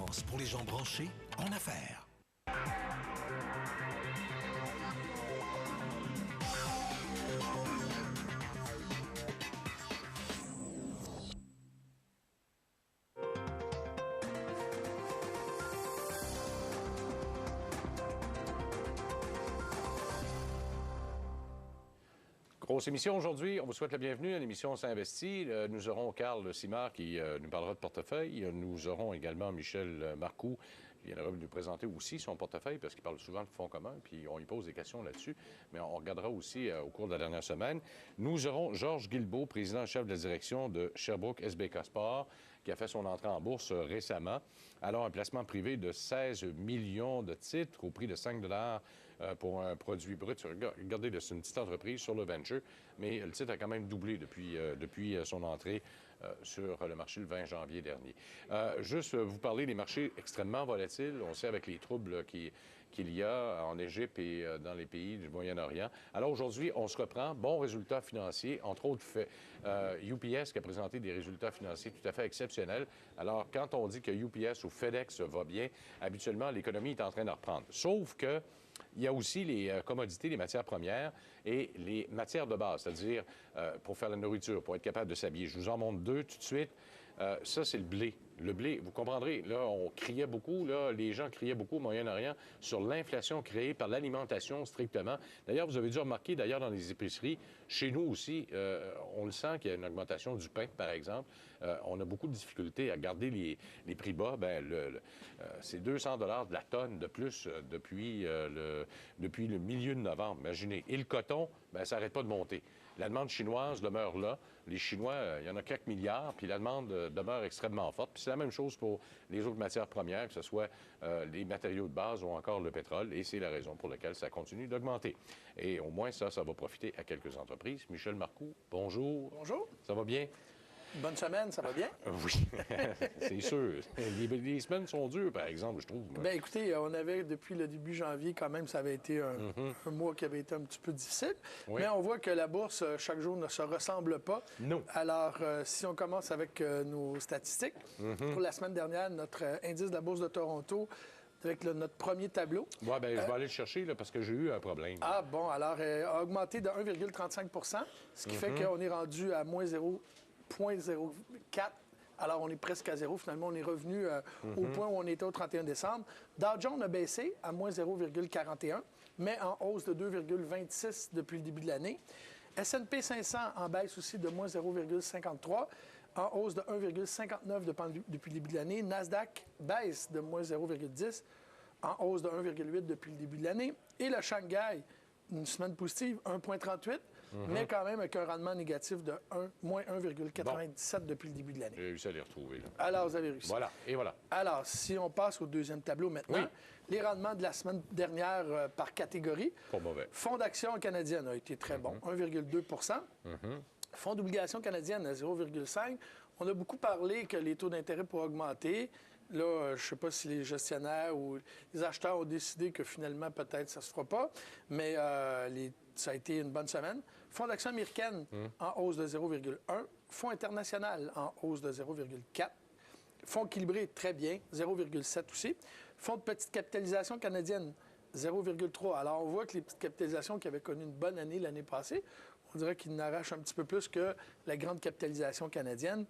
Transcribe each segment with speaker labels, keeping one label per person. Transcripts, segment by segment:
Speaker 1: référence pour les gens branchés en affaires.
Speaker 2: Grosse émission aujourd'hui. On vous souhaite la bienvenue à l'émission S'investit. Nous aurons Carl Simard qui nous parlera de portefeuille. Nous aurons également Michel Marcoux qui viendra nous présenter aussi son portefeuille parce qu'il parle souvent de fonds communs, puis on lui pose des questions là-dessus. Mais on regardera aussi au cours de la dernière semaine. Nous aurons Georges Guilbeault, président-chef de la direction de Sherbrooke SBK Sport, qui a fait son entrée en bourse récemment. Alors, un placement privé de 16 millions de titres au prix de 5 pour un produit brut. Regardez, c'est une petite entreprise sur le venture, mais le titre a quand même doublé depuis son entrée sur le marché le 20 janvier dernier. Juste vous parler des marchés extrêmement volatiles. On sait avec les troubles qu'il y a en Égypte et dans les pays du Moyen-Orient. Alors aujourd'hui, on se reprend. Bons résultats financiers, entre autres UPS qui a présenté des résultats financiers tout à fait exceptionnels. Alors quand on dit que UPS ou FedEx va bien, habituellement l'économie est en train de reprendre. Sauf que il y a aussi les commodités, les matières premières et les matières de base, c'est-à-dire pour faire la nourriture, pour être capable de s'habiller. Je vous en montre deux tout de suite. Ça, c'est le blé. Le blé, vous comprendrez, là, on criait beaucoup, là, les gens criaient beaucoup au Moyen-Orient sur l'inflation créée par l'alimentation strictement. D'ailleurs, vous avez dû remarquer, d'ailleurs, dans les épiceries, chez nous aussi, on le sent qu'il y a une augmentation du pain, par exemple. On a beaucoup de difficultés à garder les prix bas. Bien, c'est 200 $ de la tonne de plus depuis le milieu de novembre, imaginez. Et le coton, bien, ça n'arrête pas de monter. La demande chinoise demeure là. Les Chinois, il y en a quelques milliards, puis la demande demeure extrêmement forte. Puis c'est la même chose pour les autres matières premières, que ce soit les matériaux de base ou encore le pétrole, et c'est la raison pour laquelle ça continue d'augmenter. Et au moins, ça va profiter à quelques entreprises. Michel Marcoux, bonjour.
Speaker 3: Bonjour.
Speaker 2: Ça va bien?
Speaker 3: Bonne semaine, ça va bien?
Speaker 2: Oui, c'est sûr. Les semaines sont dures, par exemple, je trouve.
Speaker 3: Bien, écoutez, on avait, depuis le début janvier, quand même, ça avait été un mois qui avait été un petit peu difficile. Oui. Mais on voit que la bourse, chaque jour, ne se ressemble pas.
Speaker 2: Non.
Speaker 3: Alors, si on commence avec nos statistiques, pour la semaine dernière, notre indice de la Bourse de Toronto, avec notre premier tableau.
Speaker 2: Oui, bien, je vais aller le chercher là, parce que j'ai eu un problème.
Speaker 3: Ah, bon, alors, a augmenté de 1,35 %, ce qui fait qu'on est rendu à moins 0,04. Alors, on est presque à zéro. Finalement, on est revenu au point où on était au 31 décembre. Dow Jones a baissé à moins 0,41, mais en hausse de 2,26 depuis le début de l'année. S&P 500 en baisse aussi de moins 0,53, en hausse de 1,59 depuis le début de l'année. Nasdaq baisse de moins 0,10, en hausse de 1,8 depuis le début de l'année. Et le Shanghai, une semaine positive, 1,38, mais quand même avec un rendement négatif de moins 1,97 depuis le début de l'année.
Speaker 2: J'ai réussi à les retrouver. Là.
Speaker 3: Alors, vous avez réussi.
Speaker 2: Voilà, et voilà.
Speaker 3: Alors, si on passe au deuxième tableau maintenant, les rendements de la semaine dernière par catégorie.
Speaker 2: Pas mauvais.
Speaker 3: Fonds d'action canadienne a été très bon, 1,2 Fonds d'obligation canadienne à 0,5 On a beaucoup parlé que les taux d'intérêt pourraient augmenter. Là, je ne sais pas si les gestionnaires ou les acheteurs ont décidé que finalement, peut-être, ça ne se fera pas. Mais ça a été une bonne semaine. Fonds d'action américaine en hausse de 0,1. Fonds international en hausse de 0,4. Fonds équilibré, très bien, 0,7 aussi. Fonds de petite capitalisation canadienne, 0,3. Alors, on voit que les petites capitalisations qui avaient connu une bonne année l'année passée, on dirait qu'ils n'arrachent un petit peu plus que la grande capitalisation canadienne.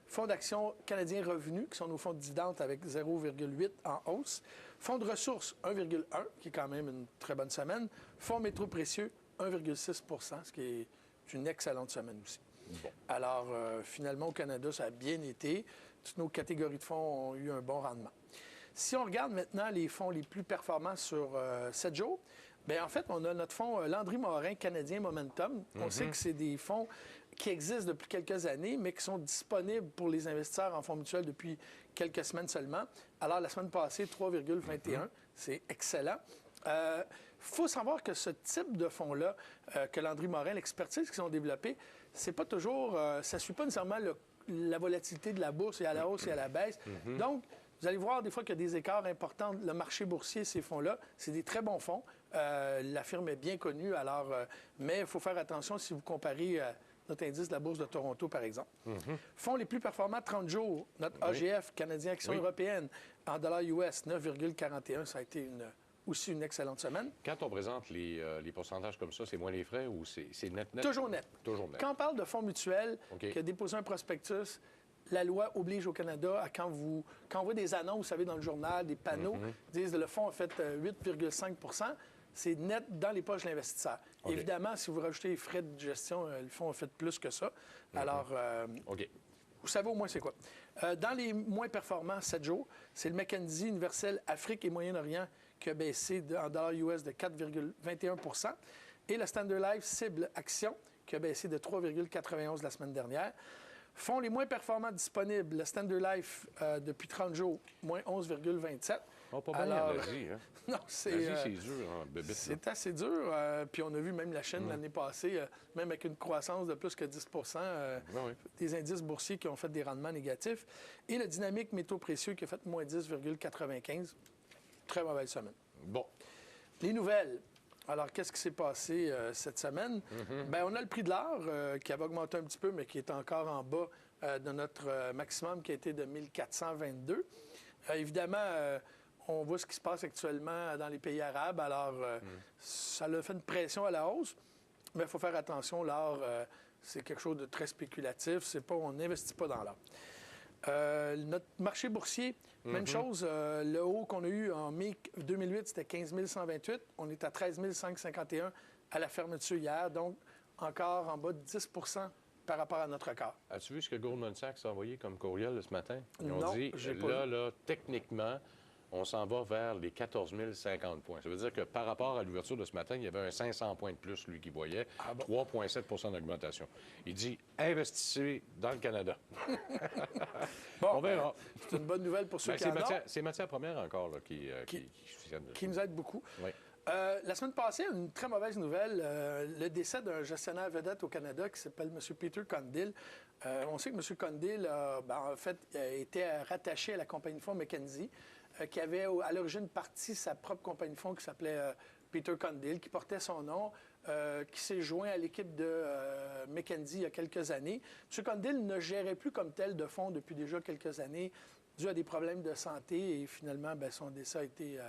Speaker 3: Fonds d'action canadien revenu, qui sont nos fonds de dividendes avec 0,8 en hausse. Fonds de ressources, 1,1, qui est quand même une très bonne semaine. Fonds métaux précieux, 1,6 ce qui est une excellente semaine aussi. Bon. Alors, finalement, au Canada, ça a bien été. Toutes nos catégories de fonds ont eu un bon rendement. Si on regarde maintenant les fonds les plus performants sur 7 jours, bien, en fait, on a notre fonds Landry Morin Canadien Momentum. On sait que c'est des fonds qui existent depuis quelques années, mais qui sont disponibles pour les investisseurs en fonds mutuels depuis quelques semaines seulement. Alors, la semaine passée, 3,21, c'est excellent. Faut savoir que ce type de fonds-là, que Landry Morin, l'expertise qu'ils ont développée, c'est pas toujours, ça ne suit pas nécessairement la volatilité de la bourse et à la hausse et à la baisse. Donc, vous allez voir des fois qu'il y a des écarts importants. Le marché boursier, ces fonds-là, c'est des très bons fonds. La firme est bien connue, alors, mais il faut faire attention si vous comparez notre indice de la Bourse de Toronto, par exemple. Fonds les plus performants 30 jours, notre AGF, Canadien Action Européenne, en dollars US, 9,41. Ça a été aussi une excellente semaine.
Speaker 2: Quand on présente les pourcentages comme ça, c'est moins les frais ou c'est net?
Speaker 3: Toujours net.
Speaker 2: Toujours net.
Speaker 3: Quand on parle de fonds mutuels qui a déposé un prospectus, la loi oblige au Canada à quand on voit des annonces, vous savez, dans le journal, des panneaux, disent que le fonds a fait 8,5 c'est net dans les poches de l'investisseur. Évidemment, si vous rajoutez les frais de gestion, le fonds a fait plus que ça. Alors, vous savez au moins c'est quoi. Dans les moins performants, 7 jours, c'est le Mackenzie Universel Afrique et Moyen-Orient qui a baissé en dollars US de 4,21 et le Standard Life Cible Action qui a baissé de 3,91 la semaine dernière. Fonds les moins performants disponibles, le Standard Life depuis 30 jours, moins 11,27.
Speaker 2: Oh, pas bien l'Asie, hein?
Speaker 3: Non,
Speaker 2: l'Asie, c'est dur, hein, bébête,
Speaker 3: c'est assez dur. Puis on a vu même la Chine l'année passée, même avec une croissance de plus que 10 des indices boursiers qui ont fait des rendements négatifs. Et le dynamique métaux précieux qui a fait moins 10,95. Très mauvaise semaine.
Speaker 2: Bon.
Speaker 3: Les nouvelles. Alors, qu'est-ce qui s'est passé cette semaine? Bien, on a le prix de l'or qui avait augmenté un petit peu, mais qui est encore en bas de notre maximum qui a été de 1422. Évidemment, on voit ce qui se passe actuellement dans les pays arabes. Alors, ça a fait une pression à la hausse, mais il faut faire attention. L'or, c'est quelque chose de très spéculatif. On n'investit pas dans l'or. Notre marché boursier, même chose. Le haut qu'on a eu en mai 2008, c'était 15 128. On est à 13 551 à la fermeture hier. Donc, encore en bas de 10 par rapport à notre record.
Speaker 2: As-tu vu ce que Goldman Sachs a envoyé comme courriel ce matin? Ils ont
Speaker 3: Non,
Speaker 2: dit,
Speaker 3: j'ai pas vu.
Speaker 2: là, techniquement, on s'en va vers les 14 050 points. Ça veut dire que par rapport à l'ouverture de ce matin, il y avait un 500 points de plus, lui, qui voyait. 3,7 d'augmentation. Il dit, investissez dans le Canada.
Speaker 3: Bon,
Speaker 2: on verra.
Speaker 3: C'est une bonne nouvelle pour ceux qui en ont.
Speaker 2: C'est matières premières encore là, qui
Speaker 3: nous aide beaucoup.
Speaker 2: Oui.
Speaker 3: La semaine passée, une très mauvaise nouvelle, le décès d'un gestionnaire vedette au Canada qui s'appelle M. Peter Condell. On sait que M. Condell en fait, était rattaché à la compagnie de fonds Mackenzie, qui avait à l'origine parti sa propre compagnie de fonds qui s'appelait Peter Condell, qui portait son nom, qui s'est joint à l'équipe de Mackenzie il y a quelques années. M. Condell ne gérait plus comme tel de fonds depuis déjà quelques années, dû à des problèmes de santé, et finalement, son décès a été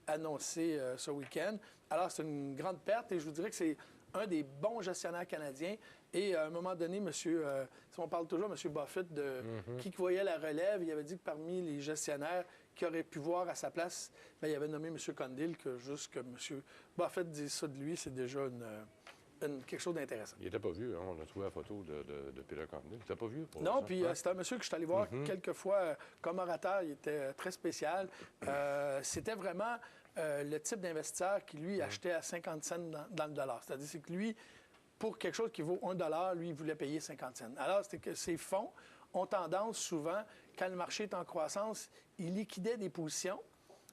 Speaker 3: annoncé ce week-end. Alors, c'est une grande perte, et je vous dirais que c'est un des bons gestionnaires canadiens. Et à un moment donné, si on parle toujours de M. Buffett, qui voyait la relève, il avait dit que parmi les gestionnaires qui auraient pu voir à sa place, il avait nommé M. Condell, que juste que M. Buffett dise ça de lui, c'est déjà quelque chose d'intéressant.
Speaker 2: Il n'était pas vu, hein? On a trouvé la photo de Peter Condell. Il n'était pas vu?
Speaker 3: Non, puis c'est un monsieur que je suis allé voir quelques fois comme orateur. Il était très spécial. C'était vraiment le type d'investisseur qui, lui, achetait à 50 cents dans le dollar. C'est-à-dire c'est que lui, pour quelque chose qui vaut 1 $, lui, il voulait payer 50 cents. Alors, c'était que ces fonds ont tendance souvent, quand le marché est en croissance, ils liquidaient des positions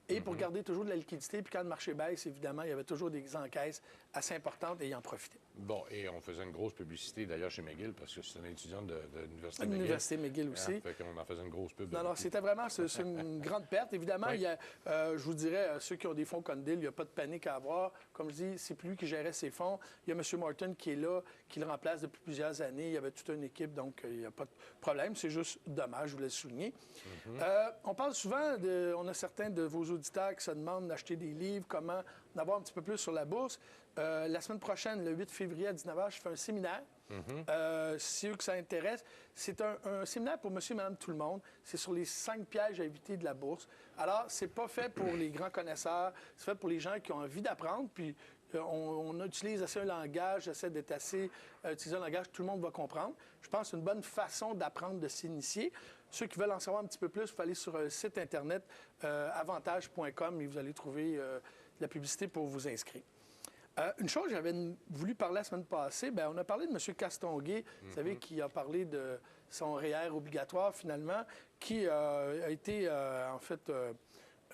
Speaker 3: et pour garder toujours de la liquidité. Puis quand le marché baisse, évidemment, il y avait toujours des encaisses assez importantes et ils en profitaient.
Speaker 2: Bon, et on faisait une grosse publicité d'ailleurs chez McGill parce que c'est un étudiant de l'Université McGill.
Speaker 3: L'Université McGill aussi.
Speaker 2: Fait qu'on en faisait une grosse pub.
Speaker 3: Non, c'était vraiment c'est une grande perte. Évidemment, il y a, je vous dirais, ceux qui ont des fonds Condell, il n'y a pas de panique à avoir. Comme je dis, c'est plus lui qui gérait ses fonds. Il y a M. Martin qui est là, qui le remplace depuis plusieurs années. Il y avait toute une équipe, donc il n'y a pas de problème. C'est juste dommage, je voulais le souligner. On parle souvent, on a certains de vos auditeurs qui se demandent d'acheter des livres, comment en avoir un petit peu plus sur la bourse. La semaine prochaine, le 8 février à 19h, je fais un séminaire. Si eux que ça intéresse, c'est un séminaire pour monsieur et madame tout le monde. C'est sur les 5 pièges à éviter de la bourse. Alors, c'est pas fait pour les grands connaisseurs, c'est fait pour les gens qui ont envie d'apprendre. Puis, on utilise assez un langage, j'essaie d'être assez utiliser un langage que tout le monde va comprendre. Je pense que c'est une bonne façon d'apprendre, de s'initier. Ceux qui veulent en savoir un petit peu plus, il faut aller sur le site Internet avantage.com et vous allez trouver de la publicité pour vous inscrire. Une chose, j'avais voulu parler la semaine passée, on a parlé de M. Castonguay, vous savez, qui a parlé de son REER obligatoire, finalement, qui a été, en fait,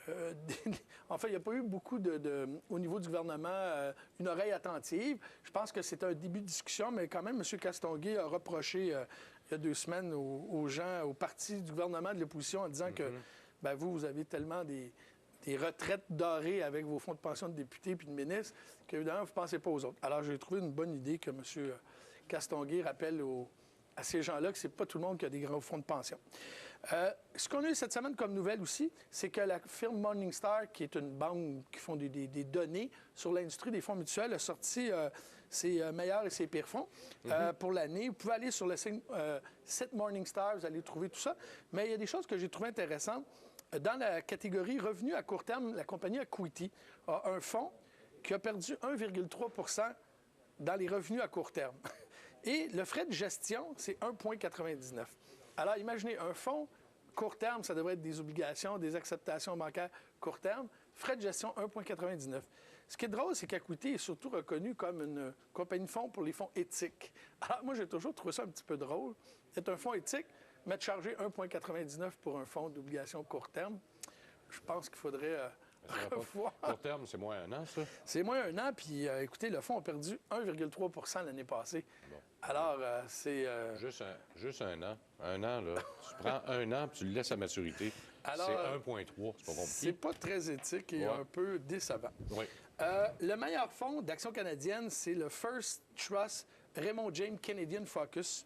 Speaker 3: il n'y a pas eu beaucoup au niveau du gouvernement, une oreille attentive. Je pense que c'est un début de discussion, mais quand même, M. Castonguay a reproché, il y a 2 semaines, aux gens, aux partis du gouvernement de l'opposition, en disant que, vous avez tellement des retraites dorées avec vos fonds de pension de députés puis de ministres, qu'évidemment, vous ne pensez pas aux autres. Alors, j'ai trouvé une bonne idée que M. Castonguay rappelle à ces gens-là que c'est pas tout le monde qui a des gros fonds de pension. Ce qu'on a eu cette semaine comme nouvelle aussi, c'est que la firme Morningstar, qui est une banque qui font des données sur l'industrie des fonds mutuels, a sorti ses meilleurs et ses pires fonds pour l'année. Vous pouvez aller sur le site Morningstar, vous allez trouver tout ça. Mais il y a des choses que j'ai trouvées intéressantes. Dans la catégorie revenus à court terme, la compagnie Equity a un fonds qui a perdu 1,3 dans les revenus à court terme. Et le frais de gestion, c'est 1,99. Alors, imaginez, un fonds court terme, ça devrait être des obligations, des acceptations bancaires court terme. Frais de gestion, 1,99. Ce qui est drôle, c'est qu'Equity est surtout reconnu comme une compagnie de fonds pour les fonds éthiques. Alors, moi, j'ai toujours trouvé ça un petit peu drôle. C'est un fonds éthique, mais de charger 1,99 pour un fonds d'obligation court terme, je pense qu'il faudrait revoir.
Speaker 2: Court terme, c'est moins un an, ça?
Speaker 3: C'est moins un an, puis écoutez, le fonds a perdu 1,3 l'année passée. Bon. Alors, c'est...
Speaker 2: Juste un an. Un an, là. Tu prends un an, puis tu le laisses à maturité. Alors, c'est 1,3. C'est pas compliqué.
Speaker 3: C'est pas très éthique et un peu décevant.
Speaker 2: Oui.
Speaker 3: Le meilleur fonds d'Action canadienne, c'est le First Trust Raymond James Canadian Focus,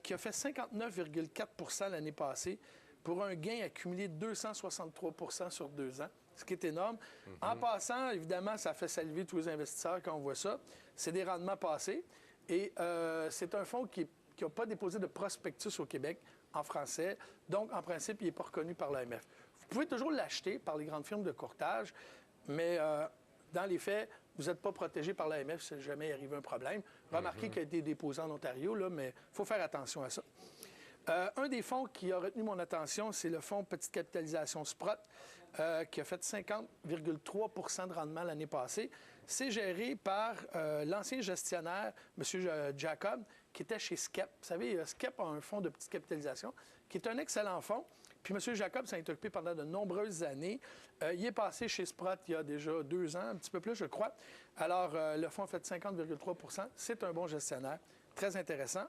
Speaker 3: qui a fait 59,4 l'année passée pour un gain accumulé de 263 sur 2 ans, ce qui est énorme. En passant, évidemment, ça fait saliver tous les investisseurs quand on voit ça. C'est des rendements passés. Et c'est un fonds qui n'a pas déposé de prospectus au Québec en français. Donc, en principe, il n'est pas reconnu par l'AMF. Vous pouvez toujours l'acheter par les grandes firmes de courtage, mais dans les faits, vous n'êtes pas protégé par l'AMF si jamais il arrive un problème. Remarquez qu'il a été déposé en Ontario, là, mais il faut faire attention à ça. Un des fonds qui a retenu mon attention, c'est le fonds Petite Capitalisation Sprott, qui a fait 50,3 de rendement l'année passée. C'est géré par l'ancien gestionnaire, M. Jacob, qui était chez SCEP. Vous savez, SCEP a un fonds de petite capitalisation qui est un excellent fonds. Puis M. Jacob s'en est occupé pendant de nombreuses années. Il est passé chez Sprott il y a déjà 2 ans, un petit peu plus, je crois. Alors, le fonds a fait 50,3 C'est un bon gestionnaire. Très intéressant.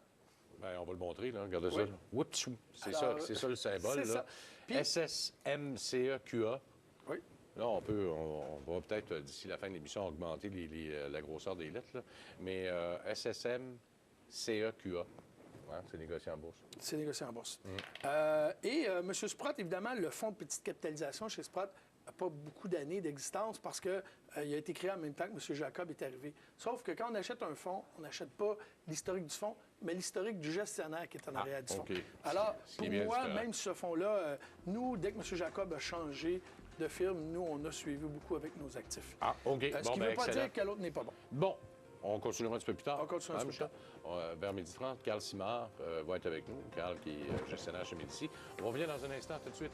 Speaker 2: Bien, on va le montrer, là. Regardez ça. Oups, c'est ça le symbole, là.
Speaker 3: Ça. Puis,
Speaker 2: SSMCEQA.
Speaker 3: Oui.
Speaker 2: Là, on va peut-être, d'ici la fin de l'émission, augmenter la grosseur des lettres, là. Mais SSMCEQA. Ouais, c'est négocié en bourse.
Speaker 3: C'est négocié en bourse. M. Sprott, évidemment, le fonds de petite capitalisation chez Sprott n'a pas beaucoup d'années d'existence parce qu'il a été créé en même temps que M. Jacob est arrivé. Sauf que quand on achète un fonds, on n'achète pas l'historique du fonds, mais l'historique du gestionnaire qui est en arrière du fonds. Alors, pour moi, même ce fonds-là, nous, dès que M. Jacob a changé de firme, nous, on a suivi beaucoup avec nos actifs.
Speaker 2: OK.
Speaker 3: Ce qui ne veut pas dire que l'autre n'est pas bon.
Speaker 2: Bon. On continuera un petit peu plus tard.
Speaker 3: On continue un petit peu plus
Speaker 2: tard. Vers 12h30, Carl Simard va être avec nous. Carl qui est gestionnaire chez Médici. On revient dans un instant, tout de suite.